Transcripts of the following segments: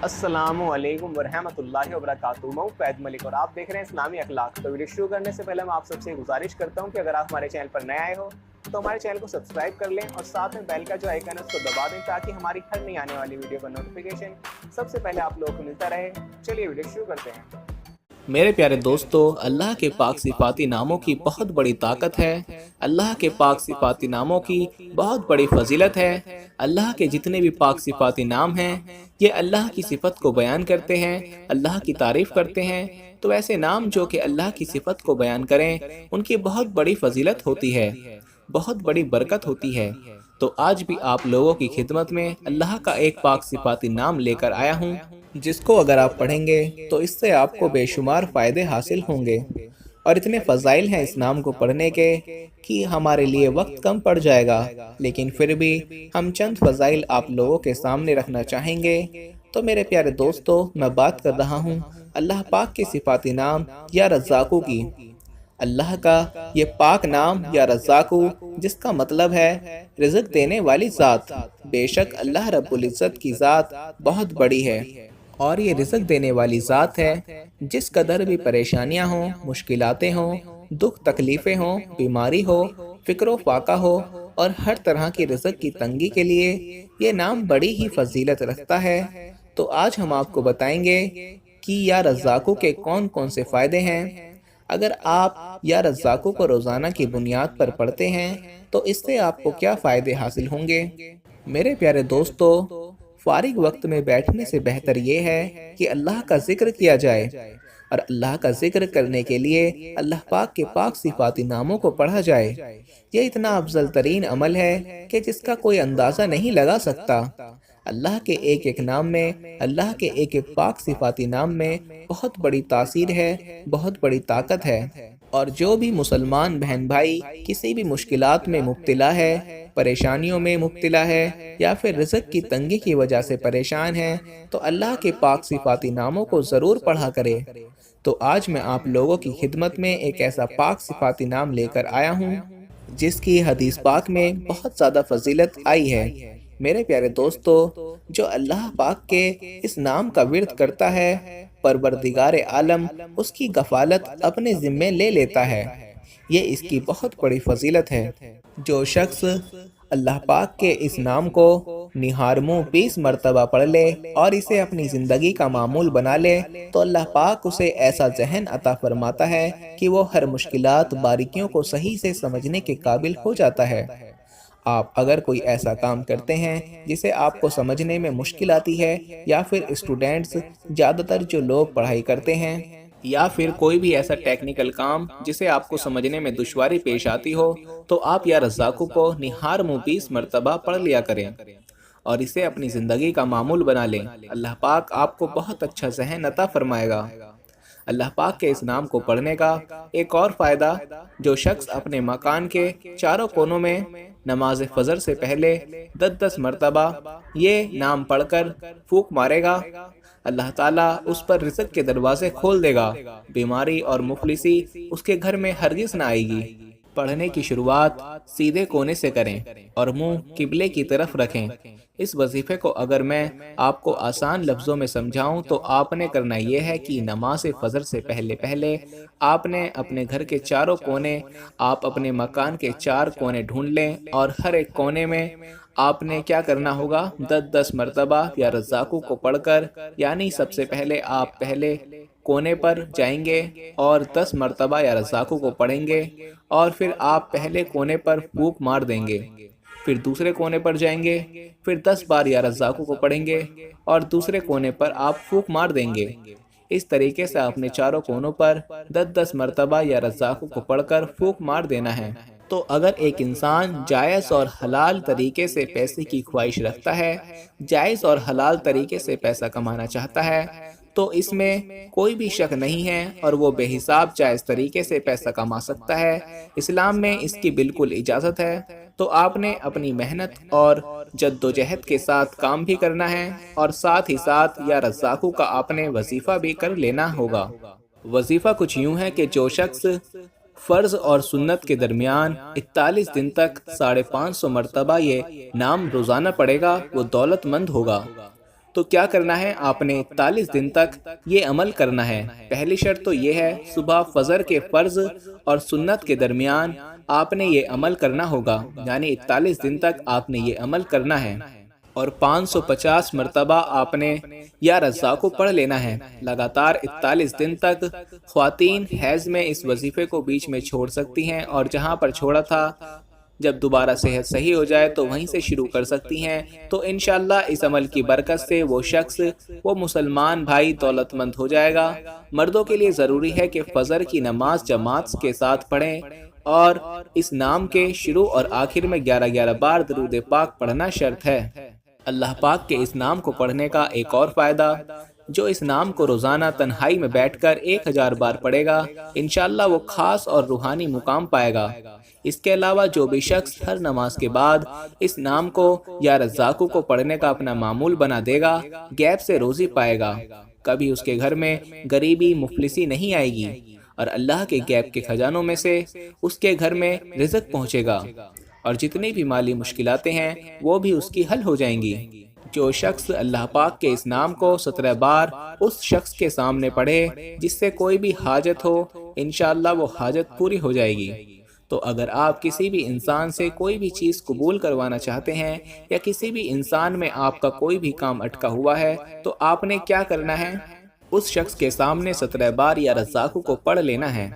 अस्सलाम वालेकुम वरहमतुल्लाहि वबरकातुहू। मैं फैद मलिक और आप देख रहे हैं इस्लामी अखलाक। तो वीडियो शुरू करने से पहले मैं आप सबसे गुजारिश करता हूं कि अगर आप हमारे चैनल पर नए आए हो तो हमारे चैनल को सब्सक्राइब कर लें और साथ में बेल का जो आइकन है उसको दबा दें ताकि हमारी हर नई आने वाली वीडियो का नोटिफिकेशन सबसे पहले आप लोगों को मिलता रहे। चलिए वीडियो शुरू करते हैं। मेरे प्यारे दोस्तों, अल्लाह के पाक सिफाती नामों की बहुत बड़ी ताकत है। अल्लाह के पाक सिफाती नामों की बहुत बड़ी फजीलत है। अल्लाह के जितने भी पाक सिफाती नाम हैं ये अल्लाह की सिफत को बयान करते हैं, अल्लाह की तारीफ़ करते हैं। तो ऐसे नाम जो कि अल्लाह की सिफत को बयान करें उनकी बहुत बड़ी फजीलत होती है, बहुत बड़ी बरकत होती है। तो आज भी आप लोगों की खिदमत में अल्लाह का एक पाक सिफाती नाम लेकर आया हूँ, जिसको अगर आप पढ़ेंगे तो इससे आपको बेशुमार फ़ायदे हासिल होंगे। और इतने फ़ज़ाइल हैं इस नाम को पढ़ने के कि हमारे लिए वक्त कम पड़ जाएगा, लेकिन फिर भी हम चंद फ़ज़ाइल आप लोगों के सामने रखना चाहेंगे। तो मेरे प्यारे दोस्तों, मैं बात कर रहा हूँ अल्लाह पाक के सिफाती नाम या रज़्ज़ाक़ू की। अल्लाह का ये पाक नाम या रज़्ज़ाक़ू, जिसका मतलब है रिज़्क़ देने वाली ज़ात। बेशक अल्लाह रब्बुल इज़्ज़त की ज़ात बहुत बड़ी है और ये रिज़्क़ देने वाली ज़ात है। जिस कदर भी परेशानियाँ हों, मुश्किलातें हों, दुख तकलीफ़ें हों, बीमारी हो, फ़िक्र फाका हो और हर तरह की रिज़्क़ की तंगी के लिए ये नाम बड़ी ही फजीलत रखता है। तो आज हम आपको बताएंगे कि या रज़्ज़ाक़ू के कौन कौन से फ़ायदे हैं। अगर आप या रज़्ज़ाक़ू को रोज़ाना की बुनियाद पर पढ़ते हैं तो इससे आपको क्या फ़ायदे हासिल होंगे। मेरे प्यारे दोस्तों, फारिग वक्त में बैठने से बेहतर ये है कि अल्लाह का जिक्र किया जाए, और अल्लाह का जिक्र करने के लिए अल्लाह पाक के पाक सिफाती नामों को पढ़ा जाए। ये इतना अफजल तरीन अमल है कि जिसका कोई अंदाज़ा नहीं लगा सकता। अल्लाह के एक एक नाम में, अल्लाह के एक एक पाक सिफाती नाम में बहुत बड़ी तासीर है, बहुत बड़ी ताकत है। और जो भी मुसलमान बहन भाई किसी भी मुश्किलात में मुब्तला है, परेशानियों में मुब्तला है या फिर रिज़्क़ की तंगी की वजह से परेशान है, तो अल्लाह के पाक सिफाती नामों को ज़रूर पढ़ा करे। तो आज मैं आप लोगों की खिदमत में एक ऐसा पाक सिफाती नाम लेकर आया हूँ जिसकी हदीस पाक में बहुत ज़्यादा फजीलत आई है। मेरे प्यारे दोस्तों, जो अल्लाह पाक के इस नाम का विर्द करता है, परवरदिगार आलम उसकी गफालत अपने ज़िम्मे ले लेता है। ये इसकी बहुत बड़ी फजीलत है। जो शख्स अल्लाह पाक के इस नाम को निहारमू 20 मरतबा पढ़ ले और इसे अपनी ज़िंदगी का मामूल बना ले तो अल्लाह पाक उसे ऐसा जहन अता फरमाता है कि वो हर मुश्किलात बारीकियों को सही से समझने के काबिल हो जाता है। आप अगर कोई ऐसा काम करते हैं जिसे आपको समझने में मुश्किल आती है, या फिर स्टूडेंट्स, ज़्यादातर जो लोग पढ़ाई करते हैं, या फिर कोई भी ऐसा टेक्निकल काम जिसे आपको समझने में दुश्वारी पेश आती हो, तो आप या रज़्ज़ाक़ू को निहार मुँह 20 मरतबा पढ़ लिया करें और इसे अपनी ज़िंदगी का मामूल बना लें। अल्लाह पाक आपको बहुत अच्छा ज़हन अता फरमाएगा। अल्लाह पाक के इस नाम को पढ़ने का एक और फ़ायदा, जो शख्स अपने मकान के चारों कोनों में नमाज फ़जर से पहले 10-10 मरतबा ये नाम पढ़कर फूंक मारेगा, अल्लाह ताला उस पर रिज़्क़ के दरवाजे खोल देगा। बीमारी और मुफलिसी उसके घर में हरगिज़ ना आएगी। पढ़ने की शुरुआत सीधे कोने से करें और मुंह किबले की तरफ रखें। इस वजीफे को अगर मैं आपको आसान लफ्ज़ों में समझाऊं तो आपने करना यह है कि नमाज फ़जर से पहले पहले आपने अपने घर के चारों कोने, आप अपने मकान के 4 कोने ढूंढ लें और हर एक कोने में आपने क्या करना होगा, 10-10 मरतबा या रज़्ज़ाक़ू को पढ़कर, यानी सबसे पहले आप पहले कोने पर जाएंगे और 10 मरतबा या रज़्ज़ाक़ू को पढ़ेंगे और फिर आप पहले कोने पर फूंक मार देंगे। फिर दूसरे कोने पर जाएंगे, फिर 10 बार या रज़्ज़ाक़ू को पढ़ेंगे और दूसरे कोने पर आप फूंक मार देंगे। इस तरीके से आपने चारों कोनों पर 10-10 मरतबा या रज़्ज़ाक़ू को पढ़कर फूंक मार देना है। तो अगर एक इंसान जायज़ और हलाल तरीके से पैसे की ख्वाहिश रखता है, जायज़ और हलाल तरीके से पैसा कमाना चाहता है, तो इसमें कोई भी शक नहीं है और वो बेहिसाब जायज़ तरीके से पैसा कमा सकता है। इस्लाम में इसकी बिल्कुल इजाज़त है। तो आपने अपनी मेहनत और जद्दोजहद के साथ काम भी करना है और साथ ही साथ या रज़्ज़ाक़ू का आपने वजीफ़ा भी कर लेना होगा। वजीफ़ा कुछ यूँ है कि जो शख्स फ़र्ज़ और सुन्नत के दरमियान 41 दिन तक 550 मरतबा ये नाम रोज़ाना पढ़ेगा वो दौलतमंद होगा। تو کیا کرنا ہے؟ آپ نے 41 دن تک یہ عمل کرنا ہے۔ پہلی شرط تو یہ ہے صبح فجر کے فرض اور سنت کے درمیان آپ نے یہ عمل کرنا ہوگا، یعنی 41 دن تک آپ نے یہ عمل کرنا ہے، اور 550 مرتبہ آپ نے یا رزاق کو پڑھ لینا ہے لگاتار 41 دن تک۔ خواتین حیض میں اس وظیفے کو بیچ میں چھوڑ سکتی ہیں، اور جہاں پر چھوڑا تھا جب دوبارہ صحت صحیح ہو جائے تو وہیں سے شروع کر سکتی ہیں۔ تو انشاءاللہ اس عمل کی برکت سے وہ شخص، وہ مسلمان بھائی دولت مند ہو جائے گا۔ مردوں کے لیے ضروری ہے کہ فجر کی نماز جماعت کے ساتھ پڑھیں، اور اس نام کے شروع اور آخر میں 11 بار درود پاک پڑھنا شرط ہے۔ اللہ پاک کے اس نام کو پڑھنے کا ایک اور فائدہ، جو اس نام کو روزانہ تنہائی میں بیٹھ کر 1000 بار پڑھے گا، انشاءاللہ وہ خاص اور روحانی مقام پائے گا۔ اس کے علاوہ جو بھی شخص ہر نماز کے بعد اس نام کو یا رزاقو کو پڑھنے کا اپنا معمول بنا دے گا، غیب سے روزی پائے گا، کبھی اس کے گھر میں غریبی مفلسی نہیں آئے گی، اور اللہ کے غیب کے خزانوں میں سے اس کے گھر میں رزق پہنچے گا، اور جتنی بھی مالی مشکلاتیں ہیں وہ بھی اس کی حل ہو جائیں گی۔ جو شخص اللہ پاک کے اس نام کو 17 بار اس شخص کے سامنے پڑھے جس سے کوئی بھی حاجت ہو، انشاءاللہ وہ حاجت پوری ہو جائے گی۔ تو اگر آپ کسی بھی انسان سے کوئی بھی چیز قبول کروانا چاہتے ہیں، یا کسی بھی انسان میں آپ کا کوئی بھی کام اٹکا ہوا ہے، تو آپ نے کیا کرنا ہے؟ اس شخص کے سامنے 17 بار یا رزاقو کو پڑھ لینا ہے،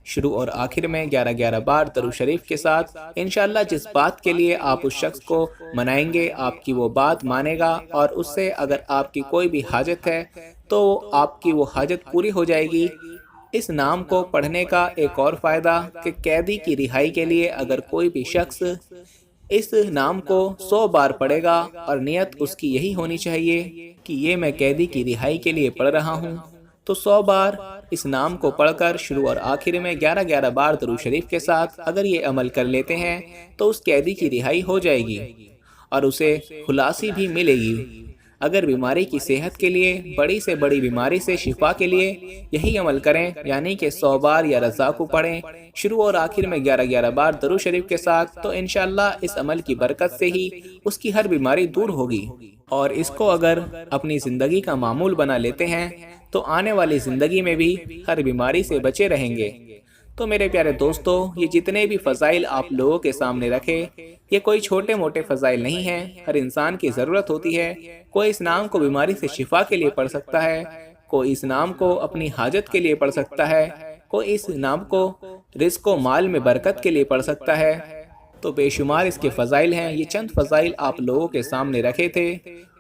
شروع اور آخر میں 11 بار درود شریف کے ساتھ۔ انشاءاللہ جس بات کے لیے آپ اس شخص کو منائیں گے، آپ کی وہ بات مانے گا، اور اس سے اگر آپ کی کوئی بھی حاجت ہے تو آپ کی وہ حاجت پوری ہو جائے گی۔ اس نام کو پڑھنے کا ایک اور فائدہ کہ قیدی کی رہائی کے لیے اگر کوئی بھی شخص اس نام کو 100 بار پڑھے گا، اور نیت اس کی یہی ہونی چاہیے کہ یہ میں قیدی کی رہائی کے لیے پڑھ رہا ہوں، تو 100 بار اس نام کو پڑھ کر شروع اور آخر میں 11 بار درود شریف کے ساتھ اگر یہ عمل کر لیتے ہیں تو اس قیدی کی رہائی ہو جائے گی، اور اسے خلاصی بھی ملے گی۔ اگر بیماری کی صحت کے لیے، بڑی سے بڑی بیماری سے شفا کے لیے یہی عمل کریں، یعنی کہ 100 بار یا رزاقو پڑھیں، شروع اور آخر میں 11 بار درود شریف کے ساتھ، تو انشاءاللہ اس عمل کی برکت سے ہی اس کی ہر بیماری دور ہوگی۔ اور اس کو اگر اپنی زندگی کا معمول بنا لیتے ہیں تو آنے والی زندگی میں بھی ہر بیماری سے بچے رہیں گے۔ تو میرے پیارے دوستو، یہ جتنے بھی فضائل آپ لوگوں کے سامنے رکھے، یہ کوئی چھوٹے موٹے فضائل نہیں ہیں، ہر انسان کی ضرورت ہوتی ہے۔ کوئی اس نام کو بیماری سے شفا کے لیے پڑھ سکتا ہے، کوئی اس نام کو اپنی حاجت کے لیے پڑھ سکتا ہے، کوئی اس نام کو رزق و مال میں برکت کے لیے پڑھ سکتا ہے۔ تو بے شمار اس کے فضائل ہیں، یہ چند فضائل آپ لوگوں کے سامنے رکھے تھے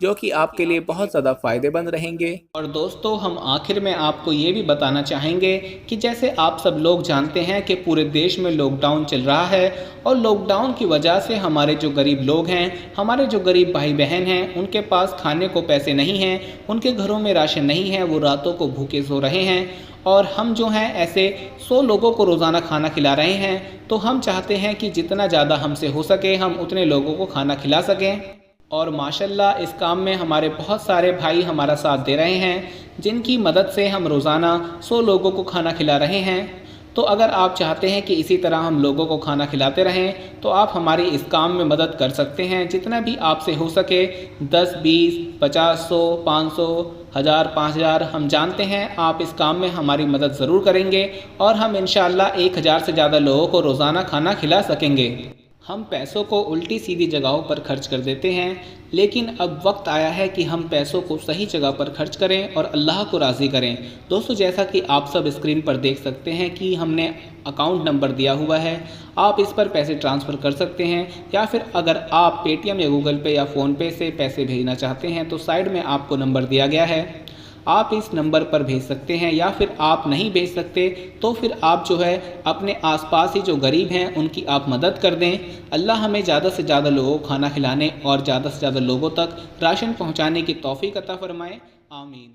جو کہ آپ کے لیے بہت زیادہ فائدے مند رہیں گے۔ اور دوستو، ہم آخر میں آپ کو یہ بھی بتانا چاہیں گے کہ جیسے آپ سب لوگ جانتے ہیں کہ پورے دیش میں لاک ڈاؤن چل رہا ہے، اور لاک ڈاؤن کی وجہ سے ہمارے جو غریب لوگ ہیں، ہمارے جو غریب بھائی بہن ہیں، ان کے پاس کھانے کو پیسے نہیں ہیں، ان کے گھروں میں راشن نہیں ہے، وہ راتوں کو بھوکے سو رہے ہیں، اور ہم جو ہیں ایسے 100 لوگوں کو روزانہ کھانا کھلا رہے ہیں۔ تو ہم چاہتے ہیں کہ جتنا زیادہ ہم سے ہو سکے ہم اتنے لوگوں کو کھانا کھلا سکیں، اور ماشاءاللہ اس کام میں ہمارے بہت سارے بھائی ہمارا ساتھ دے رہے ہیں، جن کی مدد سے ہم روزانہ 100 لوگوں کو کھانا کھلا رہے ہیں۔ تو اگر آپ چاہتے ہیں کہ اسی طرح ہم لوگوں کو کھانا کھلاتے رہیں تو آپ ہماری اس کام میں مدد کر سکتے ہیں، جتنا بھی آپ سے ہو سکے، 10، 20، 50، 100، 500، 1000، 5000، ہم جانتے ہیں آپ اس کام میں ہماری مدد ضرور کریں گے، اور ہم انشاءاللہ 1000 سے زیادہ لوگوں کو روزانہ کھانا کھلا سکیں گے۔ ہم پیسوں کو الٹی سیدھی جگہوں پر خرچ کر دیتے ہیں، لیکن اب وقت آیا ہے کہ ہم پیسوں کو صحیح جگہ پر خرچ کریں اور اللہ کو راضی کریں۔ دوستو، جیسا کہ آپ سب اسکرین پر دیکھ سکتے ہیں کہ ہم نے اکاؤنٹ نمبر دیا ہوا ہے، آپ اس پر پیسے ٹرانسفر کر سکتے ہیں، یا پھر اگر آپ پے ٹی ایم یا گوگل پے یا فون پے سے پیسے بھیجنا چاہتے ہیں تو سائڈ میں آپ کو نمبر دیا گیا ہے، آپ اس نمبر پر بھیج سکتے ہیں، یا پھر آپ نہیں بھیج سکتے تو پھر آپ جو ہے اپنے آس پاس ہی جو غریب ہیں ان کی آپ مدد کر دیں۔ اللہ ہمیں زیادہ سے زیادہ لوگوں کو کھانا کھلانے اور زیادہ سے زیادہ لوگوں تک راشن پہنچانے کی توفیق عطا فرمائے، آمین۔